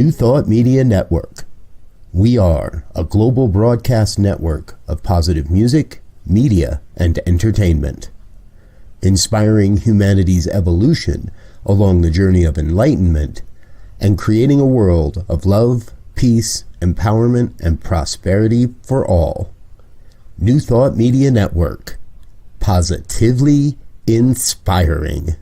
New Thought Media Network. We are a global broadcast network of positive music, media, and entertainment, inspiring humanity's evolution along the journey of enlightenment and creating a world of love, peace, empowerment, and prosperity for all. New Thought Media Network. Positively inspiring.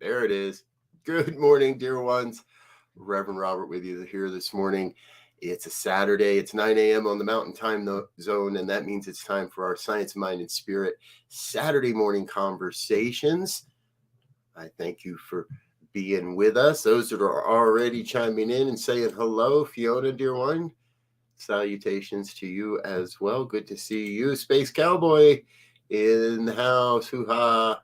There it is. Good morning, dear ones. Reverend Robert with you here this morning. It's a Saturday. It's 9 a.m. on the Mountain Time Zone, and that means it's time for our Science, Mind, and Spirit Saturday morning conversations. I thank you for being with us. Those that are already chiming in and saying hello, Fiona, dear one, salutations to you as well. Good to see you. Space Cowboy in the house. Hoo-ha.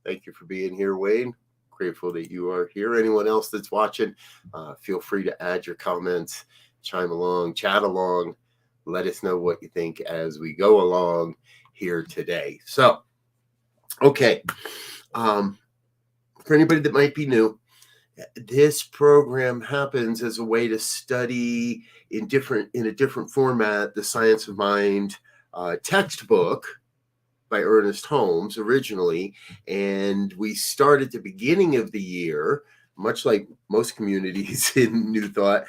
Thank you for being here, Wayne. Grateful that you are here. Anyone else that's watching, feel free to add your comments, chime along, chat along. Let us know what you think as we go along here today. So, okay. For anybody that might be new, this program happens as a way to study in a different format the Science of Mind textbook by Ernest Holmes originally, and we start at the beginning of the year, much like most communities in New Thought,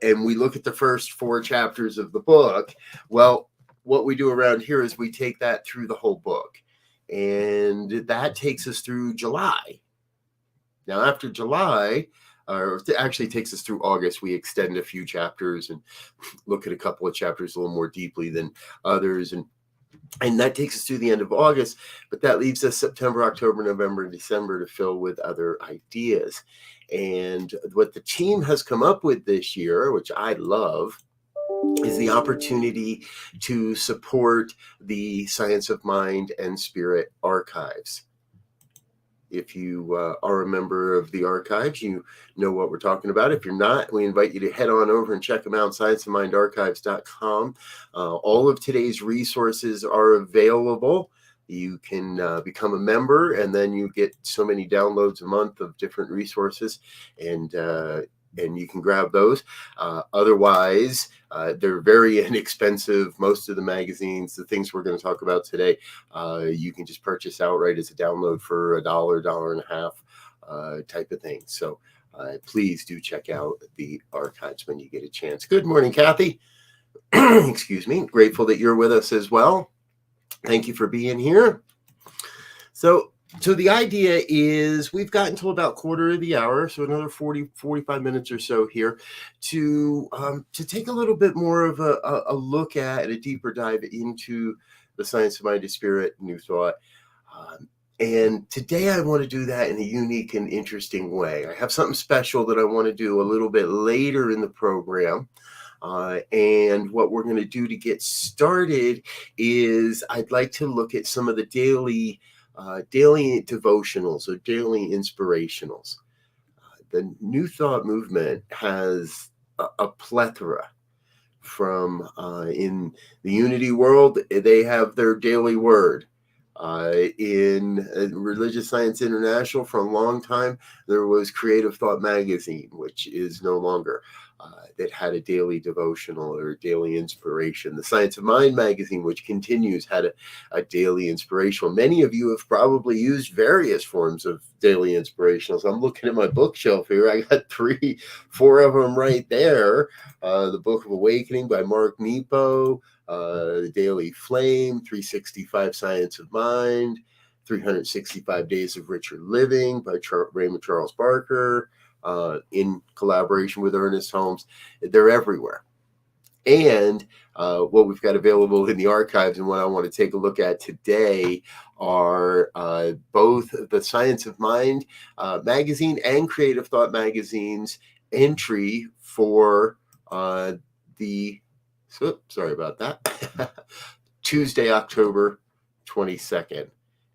and we look at the first 4 chapters of the book. Well, what we do around here is we take that through the whole book, and that takes us through July. Now, after July, or it actually takes us through August, we extend a few chapters and look at a couple of chapters a little more deeply than others, and that takes us through the end of August, but that leaves us September, October, November, and December to fill with other ideas. And what the team has come up with this year, which I love, is the opportunity to support the Science of Mind and Spirit archives. If you are a member of the archives, you know what we're talking about. If you're not, we invite you to head on over and check them out, scienceofmindarchives.com. All of today's resources are available. You can become a member, and then you get so many downloads a month of different resources, and you can grab those. Otherwise, they're very inexpensive. Most of the magazines, the things we're going to talk about today, you can just purchase outright as a download for $1, $1.50 type of thing. So please do check out the archives when you get a chance. Good morning, Kathy. Excuse me. Grateful that you're with us as well. Thank you for being here. So the idea is we've got until about quarter of the hour, so another 45 minutes or so here to take a little bit more of a look at and a deeper dive into the Science of Mind and Spirit, New Thought. And today I want to do that in a unique and interesting way. I have something special that I want to do a little bit later in the program. And what we're going to do to get started is I'd like to look at some of the daily devotionals or daily inspirationals. The New Thought movement has a plethora. From in the Unity world, they have their daily word. In Religious Science International, for a long time, there was Creative Thought magazine, which is no longer. That had a daily devotional or a daily inspiration. The Science of Mind magazine, which continues, had a daily inspirational. Many of you have probably used various forms of daily inspirationals. I'm looking at my bookshelf here. I got 4 of them right there. The Book of Awakening by Mark Nepo, The Daily Flame, 365 Science of Mind, 365 Days of Richer Living by Raymond Charles Barker, in collaboration with Ernest Holmes. They're everywhere. And what we've got available in the archives and what I want to take a look at today are both the Science of Mind magazine and Creative Thought magazine's entry for sorry about that, Tuesday, October 22nd.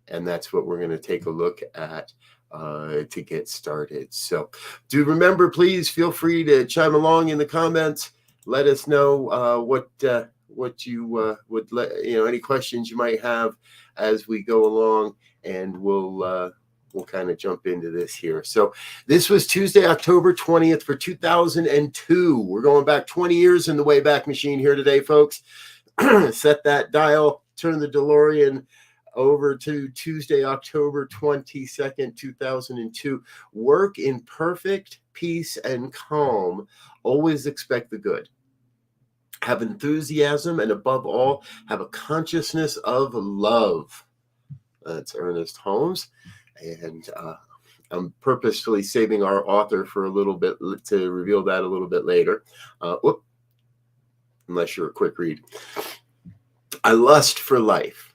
And that's what we're going to take a look at to get started. So do remember, please feel free to chime along in the comments. Let us know what you would let, any questions you might have as we go along, and we'll kind of jump into this here. So this was Tuesday, October 20th for 2002. We're going back 20 years in the Wayback Machine here today, folks. Set that dial, turn the DeLorean over to Tuesday, October 22nd, 2002. Work in perfect peace and calm. Always expect the good. Have enthusiasm, and above all, have a consciousness of love. That's Ernest Holmes. And I'm purposefully saving our author for a little bit to reveal that a little bit later. Unless you're a quick read. I lust for life.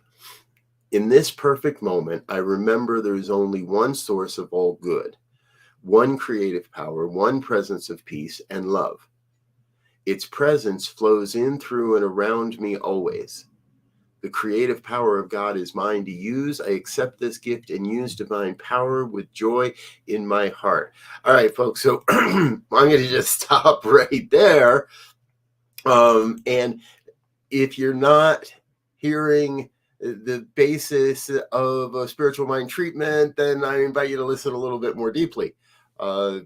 In this perfect moment, I remember there is only one source of all good, one creative power, one presence of peace and love. Its presence flows in, through, and around me always. The creative power of God is mine to use. I accept this gift and use divine power with joy in my heart. All right, folks, so I'm going to just stop right there. And if you're not hearing the basis of a spiritual mind treatment, then I invite you to listen a little bit more deeply.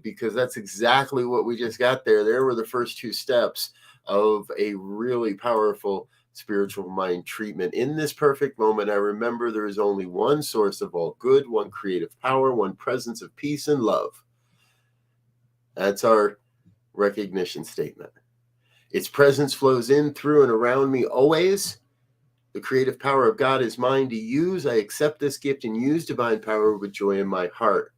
Because that's exactly what we just got there. There were the first two steps of a really powerful spiritual mind treatment. In this perfect moment, I remember there is only one source of all good, one creative power, one presence of peace and love. That's our recognition statement. Its presence flows in, through, and around me always. The creative power of God is mine to use. I accept this gift and use divine power with joy in my heart.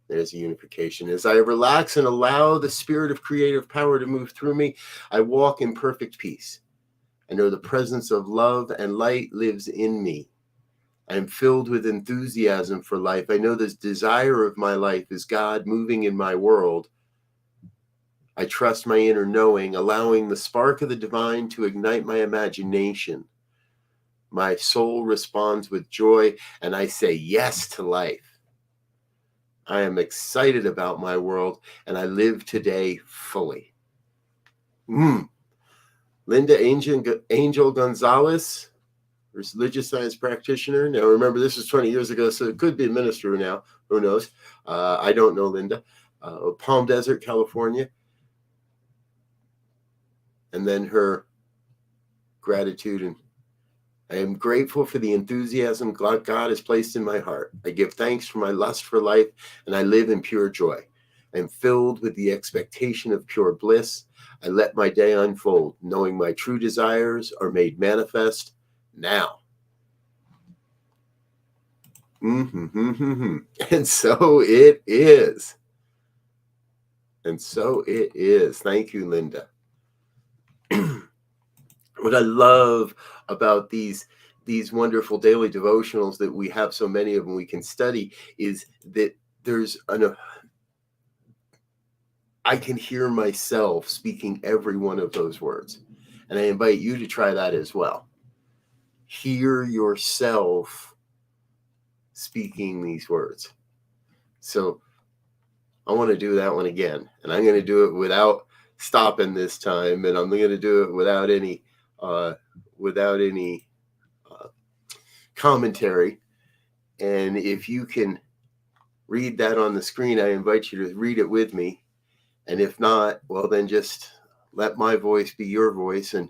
There's a unification. As I relax and allow the spirit of creative power to move through me, I walk in perfect peace. I know the presence of love and light lives in me. I am filled with enthusiasm for life. I know the desire of my life is God moving in my world. I trust my inner knowing, allowing the spark of the divine to ignite my imagination. My soul responds with joy, and I say yes to life. I am excited about my world, and I live today fully. Linda Angel Gonzalez, religious science practitioner. Now, remember, this was 20 years ago, so it could be a minister now. Who knows? I don't know Linda. Palm Desert, California. And then her gratitude. And I am grateful for the enthusiasm God has placed in my heart. I give thanks for my lust for life, and I live in pure joy. I am filled with the expectation of pure bliss. I let my day unfold, knowing my true desires are made manifest now. And so it is. And so it is. Thank you, Linda. What I love about these wonderful daily devotionals that we have so many of them we can study is that there's I can hear myself speaking every one of those words. And I invite you to try that as well. Hear yourself speaking these words. So I want to do that one again. And I'm going to do it without stopping this time. And I'm going to do it without any commentary. And if you can read that on the screen, I invite you to read it with me. And if not, well, then just let my voice be your voice and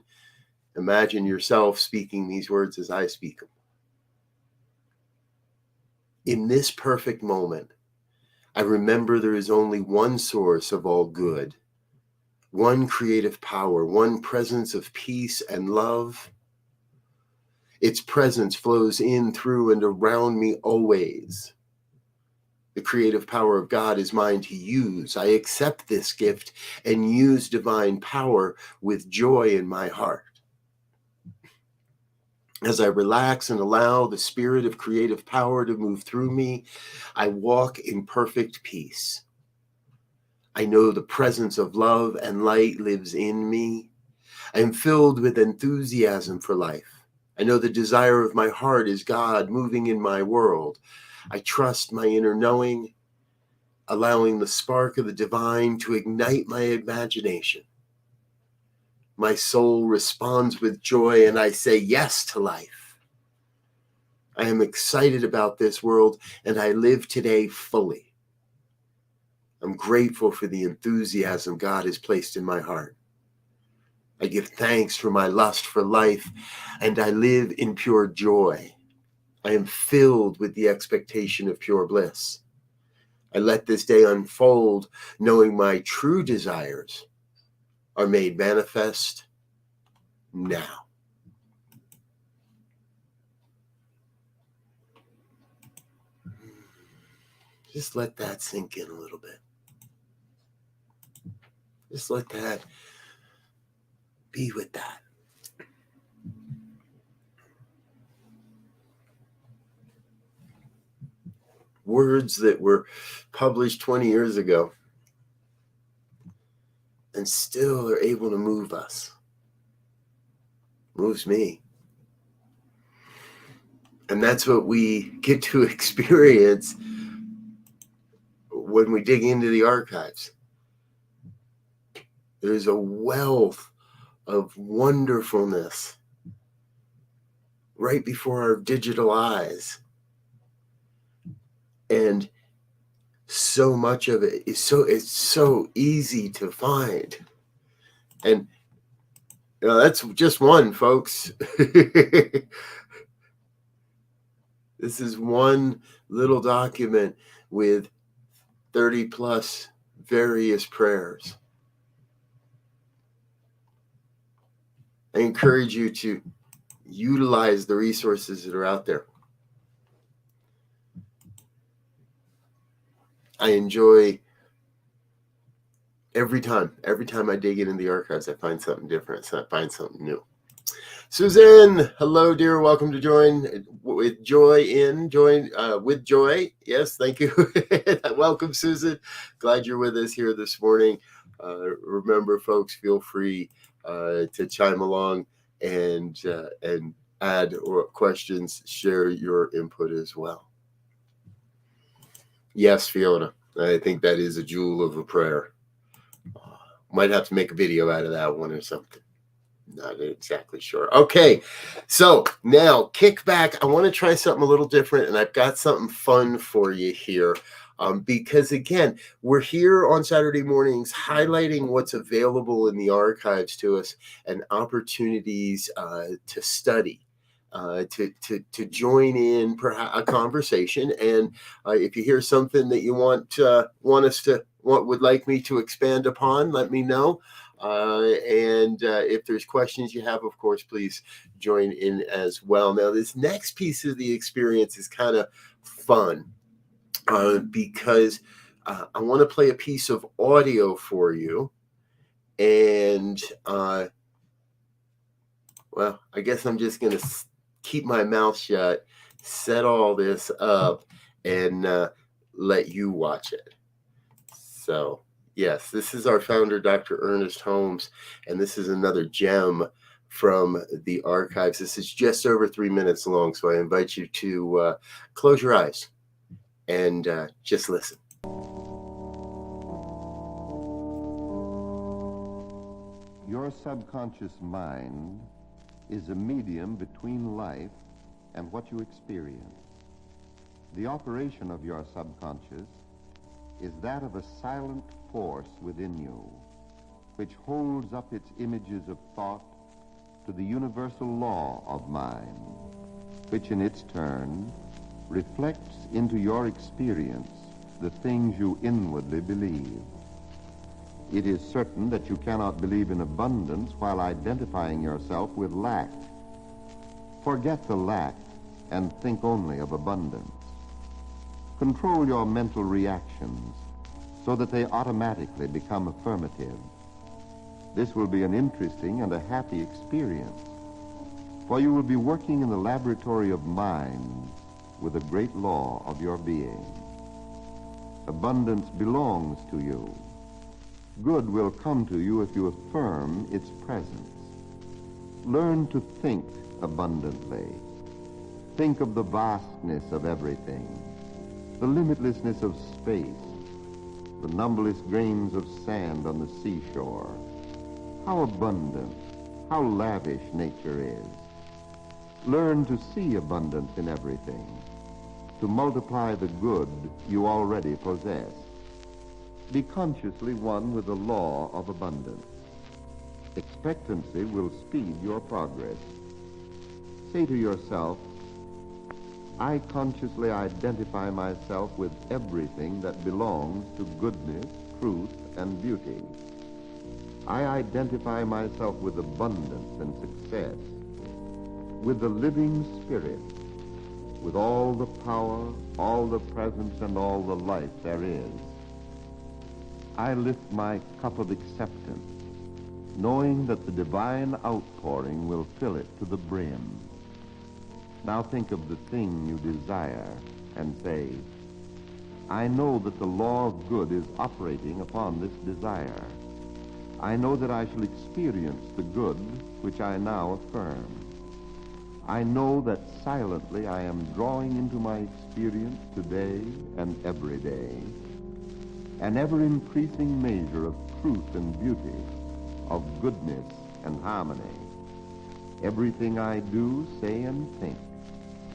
imagine yourself speaking these words as I speak them. In this perfect moment, I remember there is only one source of all good, one creative power, one presence of peace and love. Its presence flows in, through, and around me always. The creative power of God is mine to use. I accept this gift and use divine power with joy in my heart. As I relax and allow the spirit of creative power to move through me, I walk in perfect peace. I know the presence of love and light lives in me. I am filled with enthusiasm for life. I know the desire of my heart is God moving in my world. I trust my inner knowing, allowing the spark of the divine to ignite my imagination. My soul responds with joy, and I say yes to life. I am excited about this world, and I live today fully. I'm grateful for the enthusiasm God has placed in my heart. I give thanks for my lust for life, and I live in pure joy. I am filled with the expectation of pure bliss. I let this day unfold, knowing my true desires are made manifest now. Just let that sink in a little bit. Just let that be with that. Words that were published 20 years ago and still are able to move us. Moves me. And that's what we get to experience when we dig into the archives. There's a wealth of wonderfulness right before our digital eyes. And so much of it is it's so easy to find. And that's just one, folks. This is one little document with 30 plus various prayers. I encourage you to utilize the resources that are out there. I enjoy every time I dig into the archives, I find something different. So I find something new. Suzanne, hello, dear. Welcome to Join with Joy with Joy. Yes, thank you. Welcome, Susan. Glad you're with us here this morning. Remember, folks, feel free to chime along and add or questions, share your input as well. Yes, Fiona, I think that is a jewel of a prayer. Might have to make a video out of that one or something. Not exactly sure. Okay, so now kick back. I want to try something a little different, and I've got something fun for you here. Because again, we're here on Saturday mornings highlighting what's available in the archives to us and opportunities to study. To join in perhaps a conversation, and if you hear something that you would like me to expand upon, let me know. And if there's questions you have, of course, please join in as well. Now, this next piece of the experience is kind of fun because I want to play a piece of audio for you, and well, I guess I'm just going to keep my mouth shut, set all this up, and let you watch it. So, yes, this is our founder, Dr. Ernest Holmes, and this is another gem from the archives. This is just over 3 minutes long, so I invite you to close your eyes and just listen. Your subconscious mind is a medium between life and what you experience. The operation of your subconscious is that of a silent force within you, which holds up its images of thought to the universal law of mind, which in its turn reflects into your experience the things you inwardly believe. It is certain that you cannot believe in abundance while identifying yourself with lack. Forget the lack and think only of abundance. Control your mental reactions so that they automatically become affirmative. This will be an interesting and a happy experience, for you will be working in the laboratory of mind with the great law of your being. Abundance belongs to you. Good will come to you if you affirm its presence. Learn to think abundantly. Think of the vastness of everything, the limitlessness of space, the numberless grains of sand on the seashore. How abundant, how lavish nature is. Learn to see abundance in everything, to multiply the good you already possess. Be consciously one with the law of abundance. Expectancy will speed your progress. Say to yourself, I consciously identify myself with everything that belongs to goodness, truth, and beauty. I identify myself with abundance and success, with the living spirit, with all the power, all the presence, and all the life there is. I lift my cup of acceptance, knowing that the divine outpouring will fill it to the brim. Now think of the thing you desire and say, I know that the law of good is operating upon this desire. I know that I shall experience the good which I now affirm. I know that silently I am drawing into my experience today and every day an ever-increasing measure of truth and beauty, of goodness and harmony. Everything I do, say, and think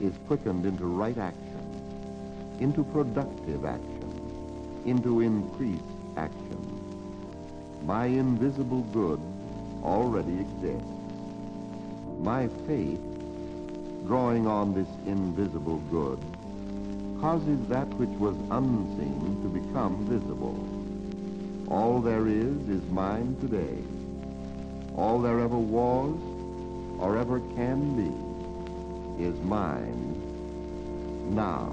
is quickened into right action, into productive action, into increased action. My invisible good already exists. My faith, drawing on this invisible good, causes that which was unseen to become visible. All there is mine today. All there ever was or ever can be is mine now.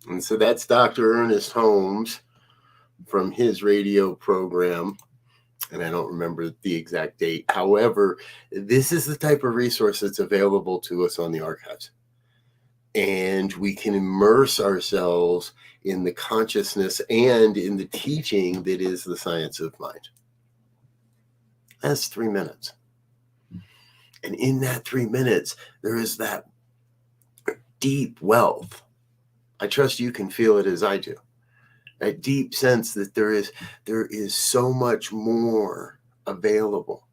And so that's Dr. Ernest Holmes from his radio program. And I don't remember the exact date. However, this is the type of resource that's available to us on the archives. And we can immerse ourselves in the consciousness and in the teaching that is the science of mind. That's 3 minutes. And in that 3 minutes, there is that deep wealth. I trust you can feel it as I do. A deep sense that there is so much more available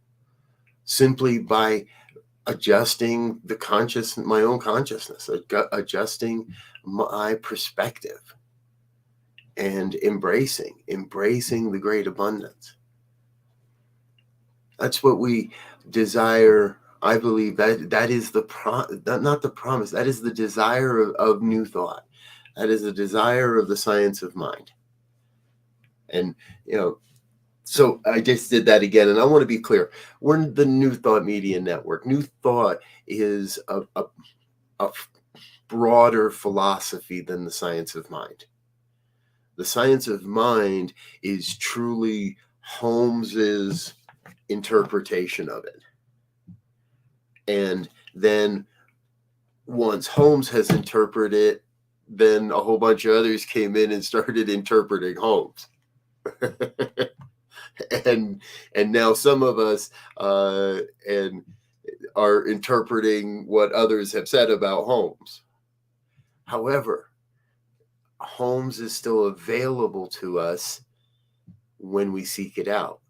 simply by adjusting my own consciousness, adjusting my perspective, and embracing the great abundance. That's what we desire. I believe that is not the promise. That is the desire of New Thought. That is the desire of the science of mind. And, so I just did that again. And I want to be clear. We're the New Thought Media Network. New Thought is a broader philosophy than the science of mind. The science of mind is truly Holmes's interpretation of it. And then once Holmes has interpreted it, then a whole bunch of others came in and started interpreting Holmes. and now some of us and are interpreting what others have said about Holmes. However, Holmes is still available to us when we seek it out.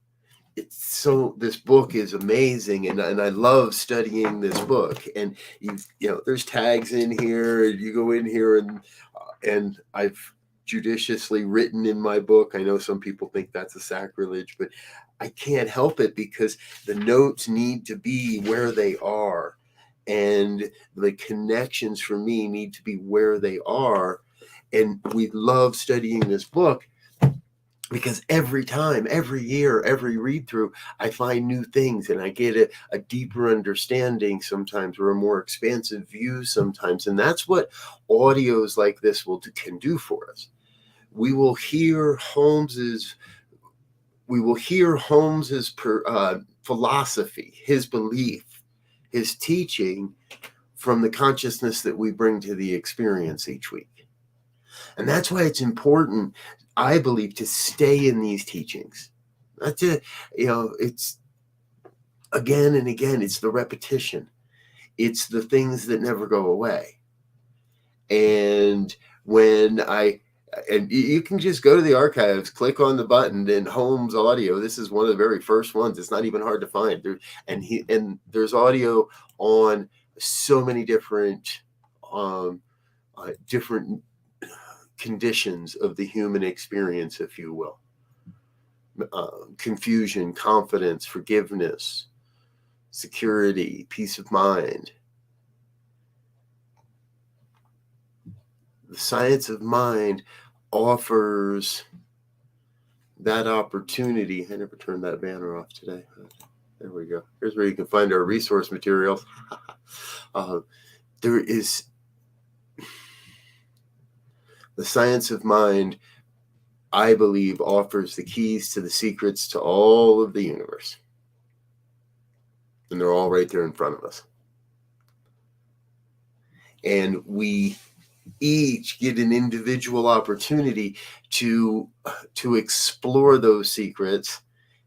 This book is amazing, and I love studying this book. And there's tags in here, and you go in here, and I've judiciously written in my book. I know some people think that's a sacrilege, but I can't help it because the notes need to be where they are, and the connections for me need to be where they are. And we love studying this book because every time, every year, every read through, I find new things and I get a deeper understanding sometimes, or a more expansive view sometimes. And that's what audios like this can do for us. We will hear Holmes's philosophy, his belief, his teaching from the consciousness that we bring to the experience each week. And that's why it's important, I believe, to stay in these teachings. Not to, it's again and again, it's the repetition. It's the things that never go away. And and you can just go to the archives, click on the button, and Holmes audio. This is one of the very first ones. It's not even hard to find. And there's audio on so many different conditions of the human experience, if you will. Confusion, confidence, forgiveness, security, peace of mind. The science of mind offers that opportunity. I never turned that banner off today. There we go. Here's where you can find our resource materials. There is the science of mind, I believe, offers the keys to the secrets to all of the universe. And they're all right there in front of us. And we each get an individual opportunity to explore those secrets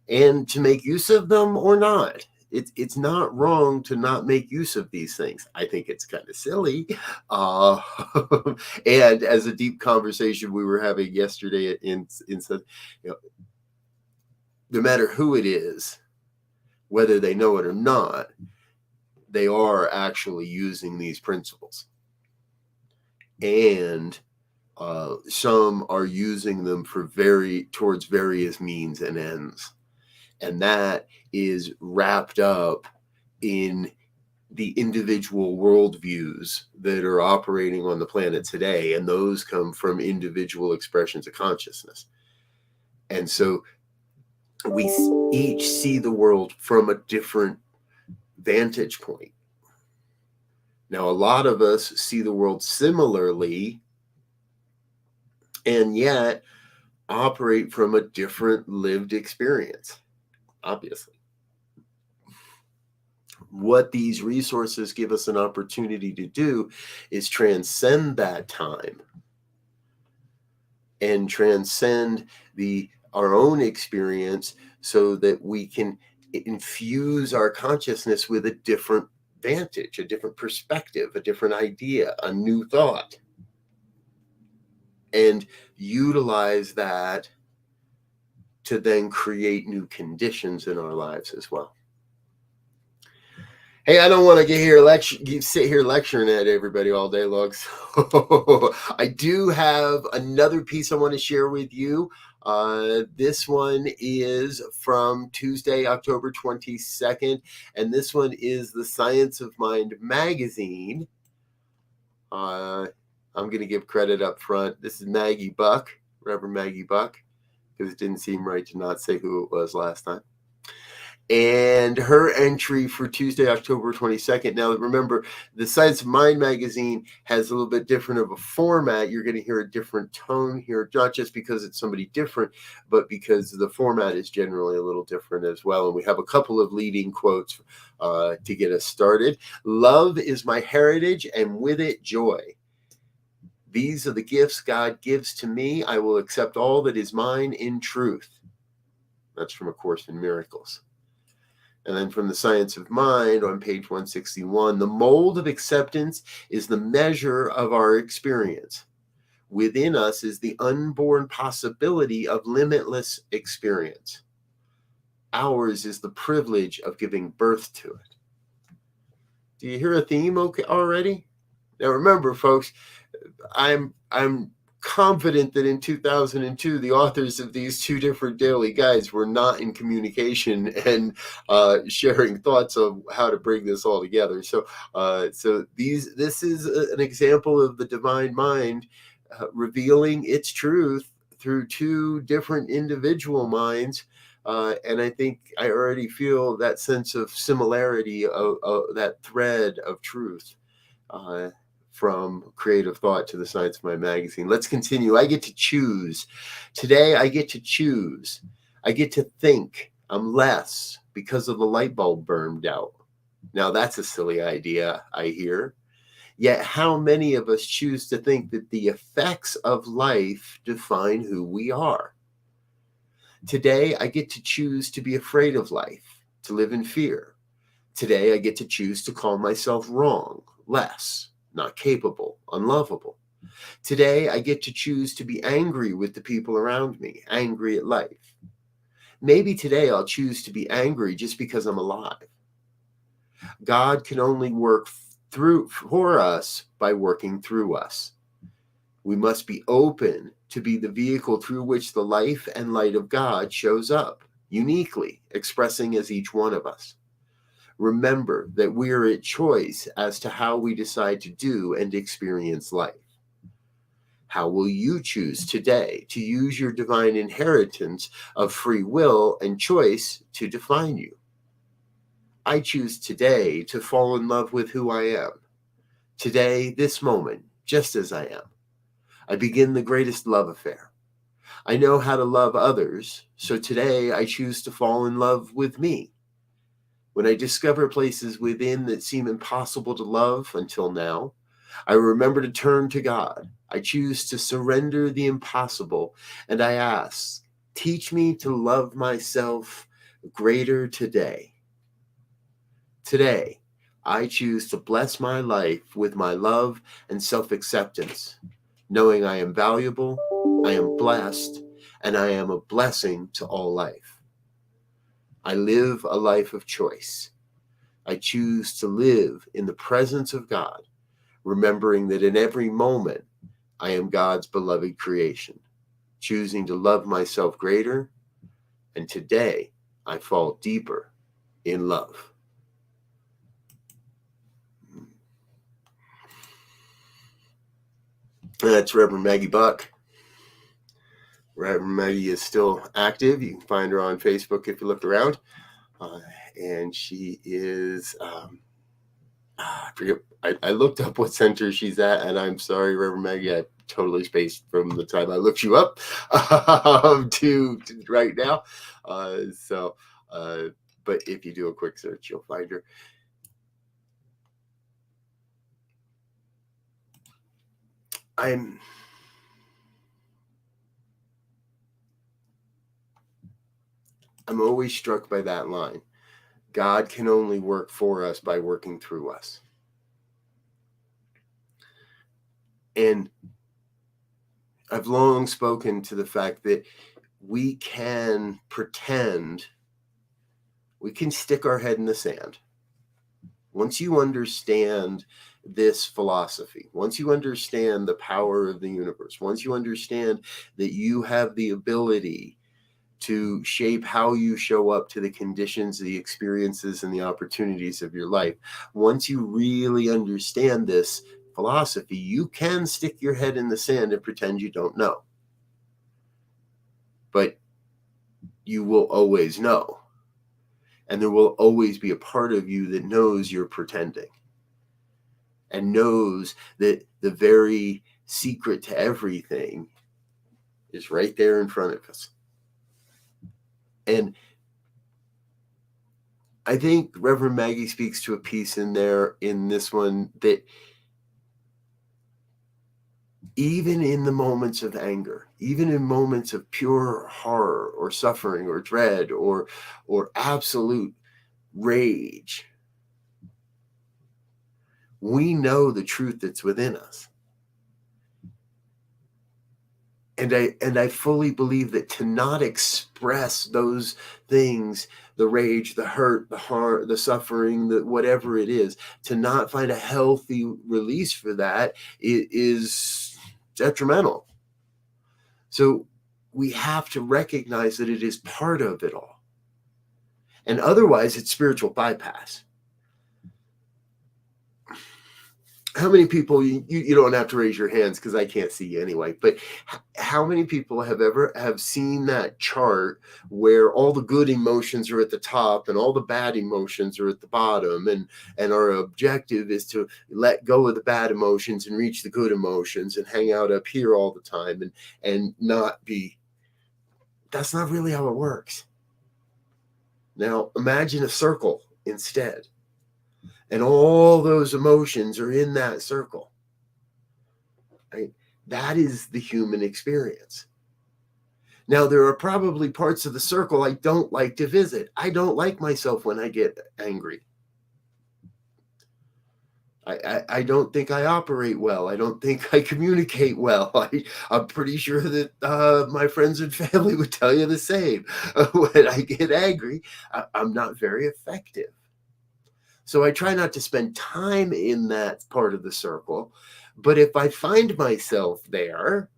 and to make use of them or not. It's not wrong to not make use of these things. I think it's kind of silly. And as a deep conversation we were having yesterday in no matter who it is, whether they know it or not, they are actually using these principles. And some are using them towards various means and ends. And that is wrapped up in the individual worldviews that are operating on the planet today. And those come from individual expressions of consciousness. And so we each see the world from a different vantage point. Now, a lot of us see the world similarly, and yet operate from a different lived experience, obviously. What these resources give us an opportunity to do is transcend that time and transcend our own experience so that we can infuse our consciousness with a different vantage, a different perspective, a different idea, a new thought, and utilize that to then create new conditions in our lives as well. Hey, I don't want to sit here lecturing at everybody all day long. So I do have another piece I want to share with you. This one is from Tuesday, October 22nd, and this one is the Science of Mind magazine. I'm going to give credit up front. This is Maggie Buck, Reverend Maggie Buck, because it didn't seem right to not say who it was last time. And her entry for Tuesday, October 22nd. Now, remember, the Science of Mind magazine has a little bit different of a format. You're going to hear a different tone here, not just because it's somebody different, but because the format is generally a little different as well. And we have a couple of leading quotes to get us started. Love is my heritage, and with it, joy. These are the gifts God gives to me. I will accept all that is mine in truth. That's from A Course in Miracles. And then from the Science of Mind on page 161, the mold of acceptance is the measure of our experience. Within us is the unborn possibility of limitless experience. Ours is the privilege of giving birth to it. Do you hear a theme already? Now remember, folks, I'm confident that in 2002, the authors of these two different daily guides were not in communication and sharing thoughts of how to bring this all together. So this is an example of the divine mind revealing its truth through two different individual minds. And I think I already feel that sense of similarity, of that thread of truth, from creative thought to the science of mind magazine. Let's continue. I get to choose. Today, I get to choose. I get to think I'm less because of the light bulb burned out. Now, that's a silly idea, I hear. Yet, how many of us choose to think that the effects of life define who we are? Today, I get to choose to be afraid of life, to live in fear. Today, I get to choose to call myself wrong, less, not capable, unlovable. Today, I get to choose to be angry with the people around me, angry at life. Maybe today I'll choose to be angry just because I'm alive. God can only work for us by working through us. We must be open to be the vehicle through which the life and light of God shows up, uniquely expressing as each one of us. Remember that we are at choice as to how we decide to do and experience life. How will you choose today to use your divine inheritance of free will and choice to define you? I choose today to fall in love with who I am. Today, this moment, just as I am. I begin the greatest love affair. I know how to love others, so today I choose to fall in love with me. When I discover places within that seem impossible to love until now, I remember to turn to God. I choose to surrender the impossible, and I ask, teach me to love myself greater today. Today, I choose to bless my life with my love and self-acceptance, knowing I am valuable, I am blessed, and I am a blessing to all life. I live a life of choice. I choose to live in the presence of God, remembering that in every moment I am God's beloved creation, choosing to love myself greater, and today I fall deeper in love. That's Reverend Maggie Buck. Reverend Maggie is still active. You can find her on Facebook if you look around. And she is, I forget, I looked up what center she's at, and I'm sorry, Reverend Maggie, I totally spaced from the time I looked you up to right now. But if you do a quick search, you'll find her. I'm always struck by that line. God can only work for us by working through us. And I've long spoken to the fact that we can pretend, we can stick our head in the sand. Once you understand this philosophy, once you understand the power of the universe, once you understand that you have the ability to shape how you show up to the conditions, the experiences, and the opportunities of your life, once you really understand this philosophy, you can stick your head in the sand and pretend you don't know. But you will always know. And there will always be a part of you that knows you're pretending and knows that the very secret to everything is right there in front of us. And I think Reverend Maggie speaks to a piece in there, in this one, that even in the moments of anger, even in moments of pure horror or suffering or dread or absolute rage, we know the truth that's within us. And I fully believe that to not express those things, the rage, the hurt, the harm, the suffering, the whatever it is, to not find a healthy release for that, it is detrimental. So we have to recognize that it is part of it all. And otherwise, it's spiritual bypass. how many people, you don't have to raise your hands because I can't see you anyway, but how many people have seen that chart where all the good emotions are at the top and all the bad emotions are at the bottom, and our objective is to let go of the bad emotions and reach the good emotions and hang out up here all the time and not be. That's not really how it works. Now imagine a circle instead, and all those emotions are in that circle. Right? That is the human experience. Now, there are probably parts of the circle I don't like to visit. I don't like myself when I get angry. I don't think I operate well. I don't think I communicate well. I'm pretty sure that my friends and family would tell you the same. When I get angry, I'm not very effective. So I try not to spend time in that part of the circle. But if I find myself there,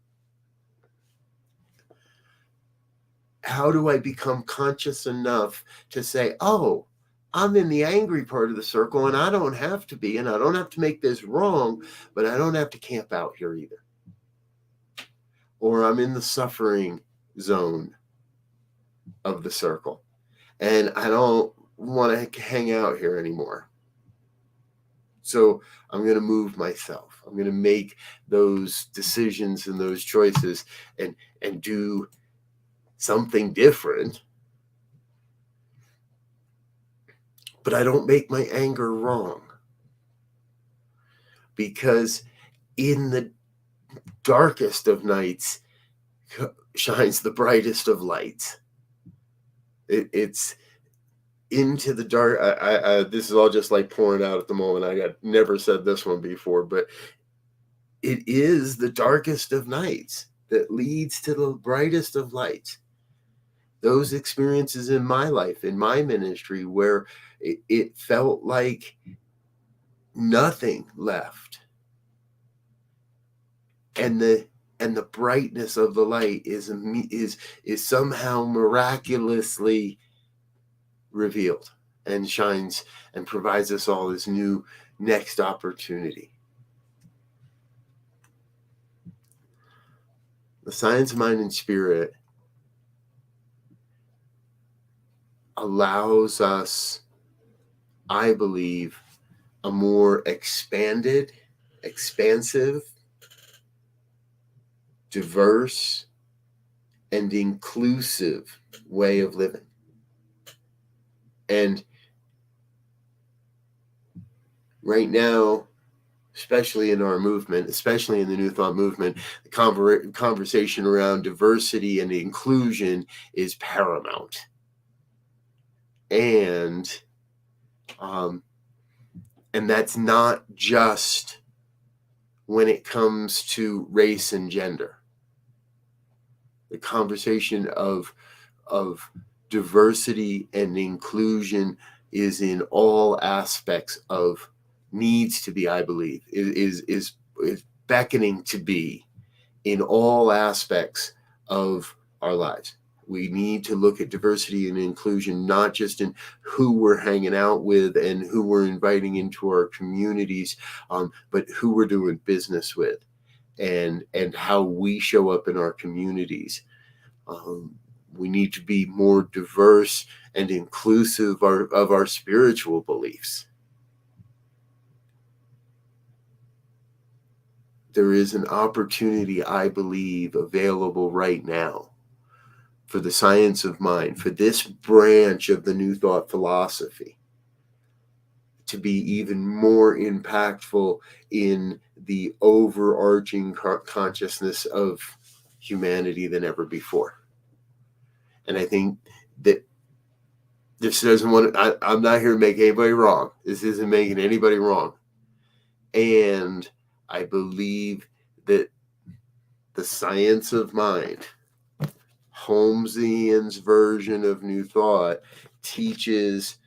how do I become conscious enough to say, oh, I'm in the angry part of the circle and I don't have to be, and I don't have to make this wrong, but I don't have to camp out here either. Or I'm in the suffering zone of the circle and I don't want to hang out here anymore. So I'm going to move myself. I'm going to make those decisions and those choices and do something different. But I don't make my anger wrong. Because in the darkest of nights shines the brightest of lights. It's into the dark. This is all just like pouring out at the moment. I got never said this one before, but it is the darkest of nights that leads to the brightest of lights. Those experiences in my life, in my ministry, where it felt like nothing left, and the brightness of the light is somehow miraculously revealed and shines and provides us all this new next opportunity. The science of mind and spirit allows us, I believe, a more expanded, expansive, diverse, and inclusive way of living. And right now, especially in our movement, especially in the New Thought movement, the conversation around diversity and inclusion is paramount. And that's not just when it comes to race and gender. The conversation of diversity and inclusion is in all aspects of, needs to be, I believe, is beckoning to be in all aspects of our lives. We need to look at diversity and inclusion, not just in who we're hanging out with and who we're inviting into our communities, but who we're doing business with and how we show up in our communities. We need to be more diverse and inclusive of our spiritual beliefs. There is an opportunity, I believe, available right now for the science of mind, for this branch of the New Thought philosophy, to be even more impactful in the overarching consciousness of humanity than ever before. And I think that this doesn't want to, I'm not here to make anybody wrong. This isn't making anybody wrong. And I believe that the science of mind, Holmesian's version of New Thought, teaches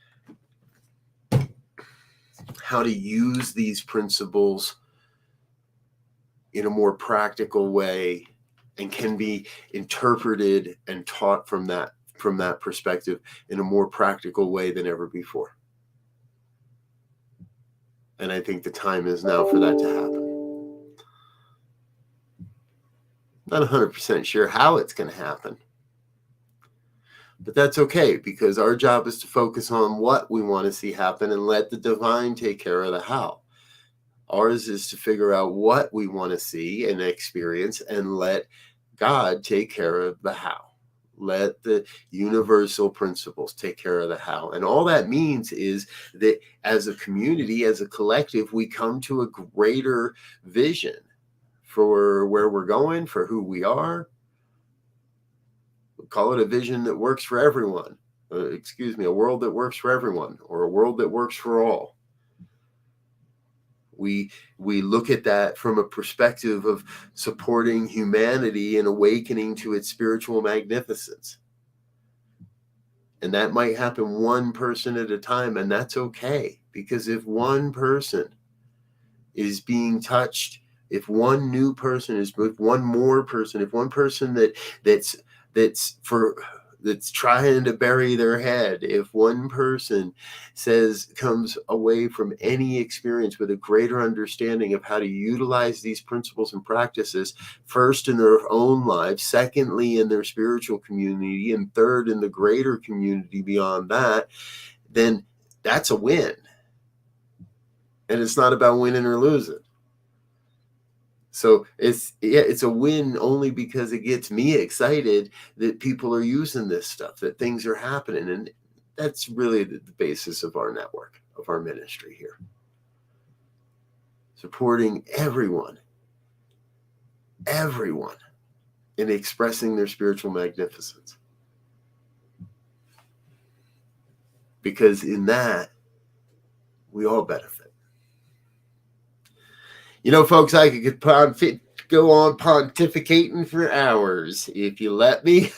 how to use these principles in a more practical way and can be interpreted and taught from that perspective in a more practical way than ever before. And I think the time is now for that to happen. Not 100% sure how it's going to happen. But that's okay, because our job is to focus on what we want to see happen and let the divine take care of the how. Ours is to figure out what we want to see and experience and let God take care of the how. Let the universal principles take care of the how. And all that means is that as a community, as a collective, we come to a greater vision for where we're going, for who we are. We'll call it a vision that works for everyone. A world that works for everyone, or a world that works for all. We look at that from a perspective of supporting humanity and awakening to its spiritual magnificence. And that might happen one person at a time, and that's okay. Because if one person is being touched, if one new person is, if one more person, if one person that's trying to bury their head, if one person comes away from any experience with a greater understanding of how to utilize these principles and practices, first in their own lives, secondly in their spiritual community, and third in the greater community beyond that, then that's a win. And it's not about winning or losing. So it's a win only because it gets me excited that people are using this stuff, that things are happening. And that's really the basis of our network, of our ministry here. Supporting everyone in expressing their spiritual magnificence. Because in that, we all benefit. You know, folks, I could go on pontificating for hours if you let me.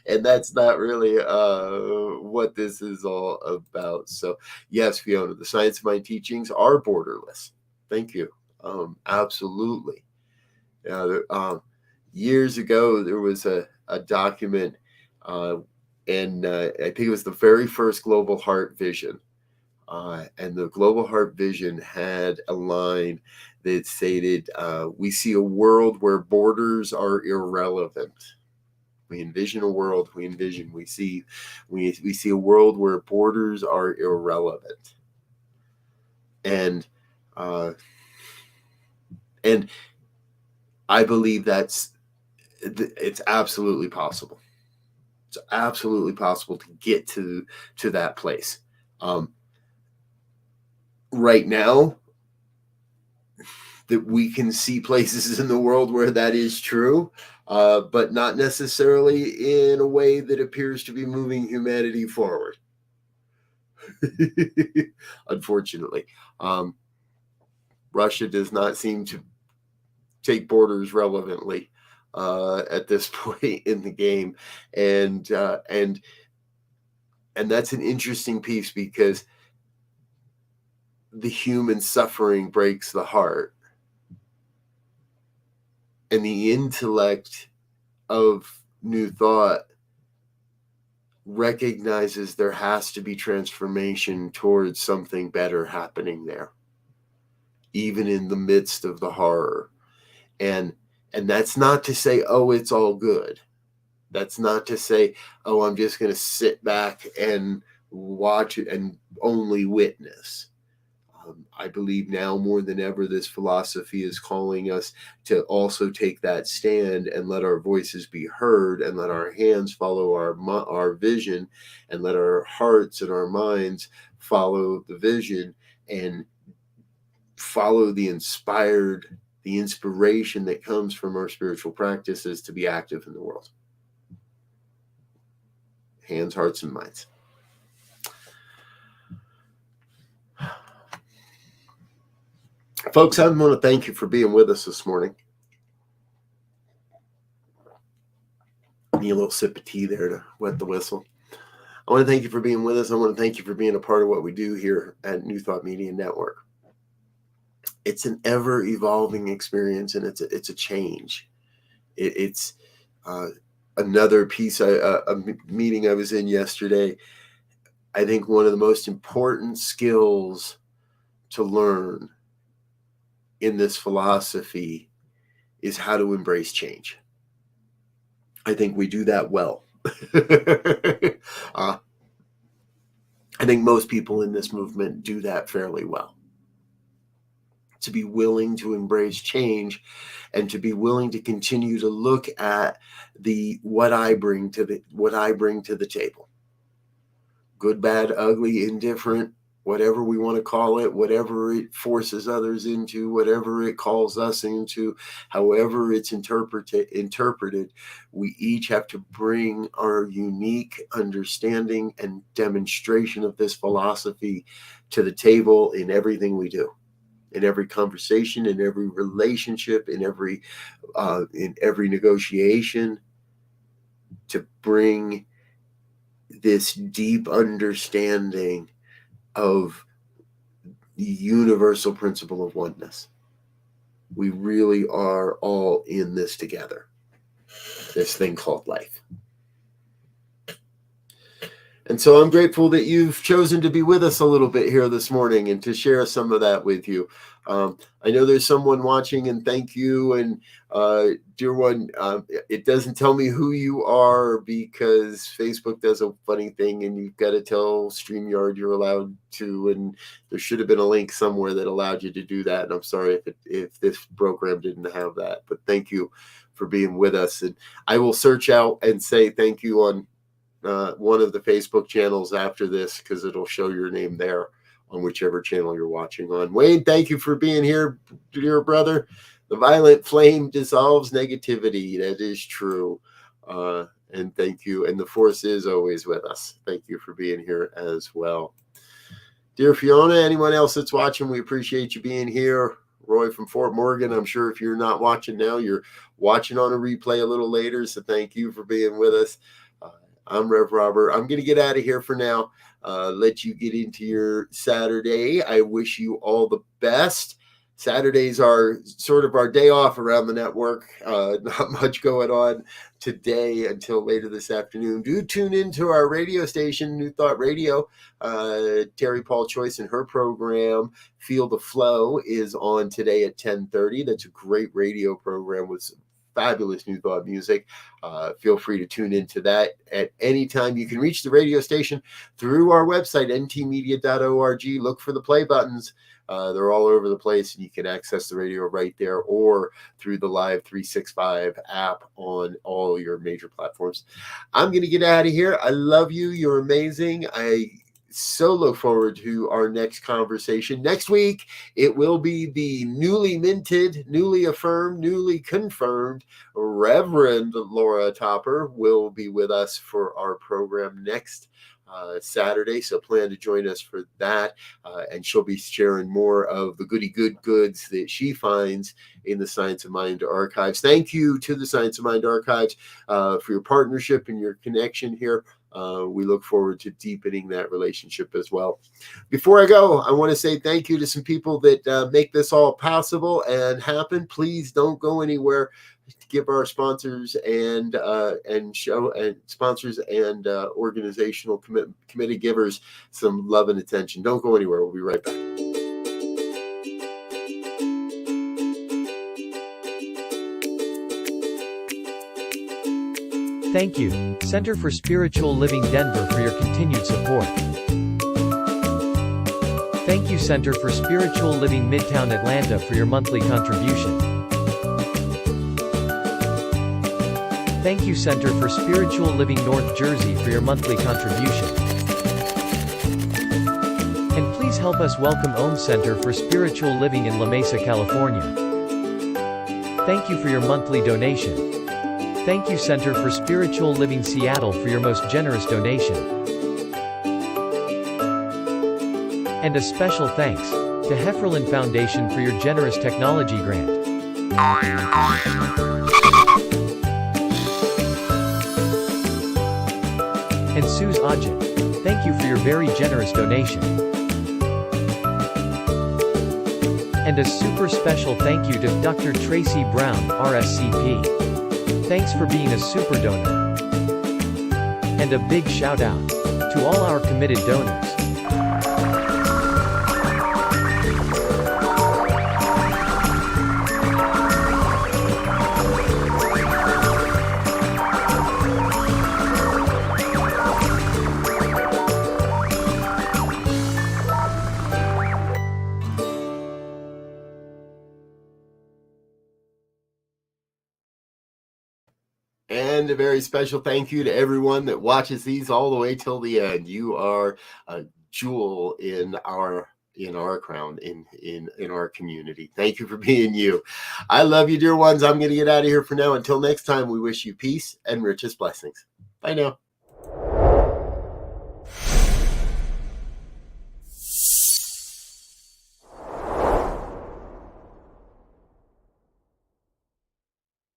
And that's not really what this is all about. So, yes, Fiona, the science of my teachings are borderless. Thank you. Absolutely. Years ago, there was a document, and I think it was the very first Global Heart Vision. And the Global Heart Vision had a line that stated, we see a world where borders are irrelevant. We envision a world, we see a world where borders are irrelevant. And I believe it's absolutely possible. It's absolutely possible to get to that place. Right now, that we can see places in the world where that is true, but not necessarily in a way that appears to be moving humanity forward. Unfortunately, Russia does not seem to take borders relevantly at this point in the game, and that's an interesting piece, because the human suffering breaks the heart, and the intellect of New Thought recognizes there has to be transformation towards something better happening there, even in the midst of the horror. And that's not to say, oh, it's all good. That's not to say, oh, I'm just going to sit back and watch it and only witness. I believe now more than ever, this philosophy is calling us to also take that stand and let our voices be heard, and let our hands follow our vision, and let our hearts and our minds follow the vision, and follow the inspiration that comes from our spiritual practices to be active in the world. Hands, hearts, and minds. Folks, I want to thank you for being with us this morning. Need a little sip of tea there to wet the whistle. I want to thank you for being with us. I want to thank you for being a part of what we do here at New Thought Media Network. It's an ever-evolving experience, and it's a change. It's another piece, a meeting I was in yesterday. I think one of the most important skills to learn in this philosophy is how to embrace change. I think we do that well. I think most people in this movement do that fairly well. To be willing to embrace change and to be willing to continue to look at what I bring to the table. Good, bad, ugly, indifferent, whatever we want to call it, whatever it forces others into, whatever it calls us into, however it's interpreted, we each have to bring our unique understanding and demonstration of this philosophy to the table in everything we do, in every conversation, in every relationship, in every negotiation, to bring this deep understanding of the universal principle of oneness. We really are all in this together, this thing called life. And so I'm grateful that you've chosen to be with us a little bit here this morning and to share some of that with you. I know there's someone watching, and thank you. And dear one, it doesn't tell me who you are because Facebook does a funny thing, and you've got to tell StreamYard you're allowed to. And there should have been a link somewhere that allowed you to do that. And I'm sorry if this program didn't have that. But thank you for being with us. And I will search out and say thank you on one of the Facebook channels after this, because it'll show your name there on whichever channel you're watching on. Wayne, thank you for being here, dear brother. The violent flame dissolves negativity. That is true. And thank you. And the force is always with us. Thank you for being here as well. Dear Fiona, anyone else that's watching, we appreciate you being here. Roy from Fort Morgan, I'm sure if you're not watching now, you're watching on a replay a little later. So thank you for being with us. I'm Rev Robert. I'm going to get out of here for now. Let you get into your Saturday. I wish you all the best. Saturdays are sort of our day off around the network. Not much going on today until later this afternoon. Do tune into our radio station, New Thought Radio. Terry Paul Choice and her program, Feel the Flow, is on today at 10:30. That's a great radio program with fabulous New Thought music. Feel free to tune into that at any time. You can reach the radio station through our website, ntmedia.org. Look for the play buttons. They're all over the place, and you can access the radio right there or through the Live 365 app on all your major platforms. I'm going to get out of here. I love you. You're amazing. I so look forward to our next conversation. Next week, it will be the newly minted, newly affirmed, newly confirmed Reverend Laura Topper will be with us for our program next Saturday. So plan to join us for that. And she'll be sharing more of the goody goods that she finds in the Science of Mind archives. Thank you to the Science of Mind archives for your partnership and your connection here. We look forward to deepening that relationship as well. Before I go, I want to say thank you to some people that make this all possible and happen. Please don't go anywhere. Give our sponsors and sponsors and organizational committee givers some love and attention. Don't go anywhere. We'll be right back. Thank you, Center for Spiritual Living Denver, for your continued support. Thank you, Center for Spiritual Living Midtown Atlanta, for your monthly contribution. Thank you, Center for Spiritual Living North Jersey, for your monthly contribution. And please help us welcome Om Center for Spiritual Living in La Mesa, California. Thank you for your monthly donation. Thank you, Center for Spiritual Living Seattle, for your most generous donation. And a special thanks to Hefferlin Foundation for your generous technology grant. And Suze Ajit, thank you for your very generous donation. And a super special thank you to Dr. Tracy Brown, RSCP. Thanks for being a super donor. And a big shout out To all our committed donors. And a very special thank you to everyone that watches these all the way till the end. You are a jewel in our crown, in our community. Thank you for being you. I love you, dear ones. I'm going to get out of here for now. Until next time, we wish you peace and richest blessings. Bye now.